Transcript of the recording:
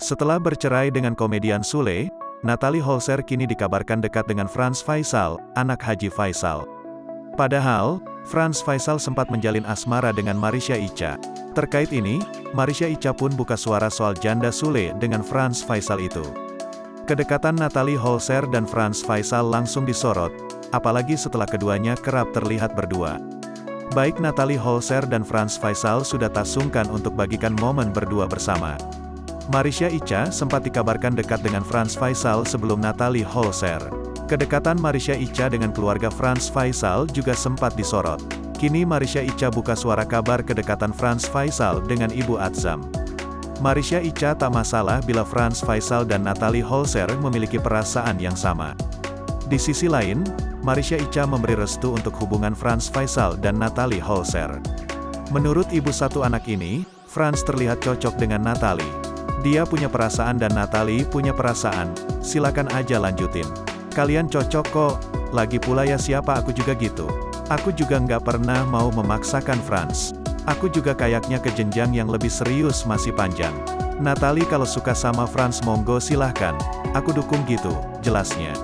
Setelah bercerai dengan komedian Sule, Natalie Holzer kini dikabarkan dekat dengan Frans Faisal, anak Haji Faisal. Padahal, Frans Faisal sempat menjalin asmara dengan Marisha Icha. Terkait ini, Marisha Icha pun buka suara soal janda Sule dengan Frans Faisal itu. Kedekatan Natalie Holzer dan Frans Faisal langsung disorot, apalagi setelah keduanya kerap terlihat berdua. Baik Natalie Holzer dan Frans Faisal sudah tak sungkan untuk bagikan momen berdua bersama. Marisha Icha sempat dikabarkan dekat dengan Frans Faisal sebelum Natalie Holzer. Kedekatan Marisha Icha dengan keluarga Frans Faisal juga sempat disorot. Kini Marisha Icha buka suara kabar kedekatan Frans Faisal dengan Ibu Atzam. Marisha Icha tak masalah bila Frans Faisal dan Natalie Holzer memiliki perasaan yang sama. Di sisi lain, Marisha Icha memberi restu untuk hubungan Frans Faisal dan Natalie Holzer. Menurut ibu satu anak ini, Frans terlihat cocok dengan Natalie. Dia punya perasaan dan Natalie punya perasaan, silakan aja lanjutin. Kalian cocok kok, lagi pula ya siapa aku juga gitu. Aku juga nggak pernah mau memaksakan Frans. Aku juga kayaknya ke jenjang yang lebih serius masih panjang. Natalie kalau suka sama Frans monggo silahkan, aku dukung gitu, jelasnya.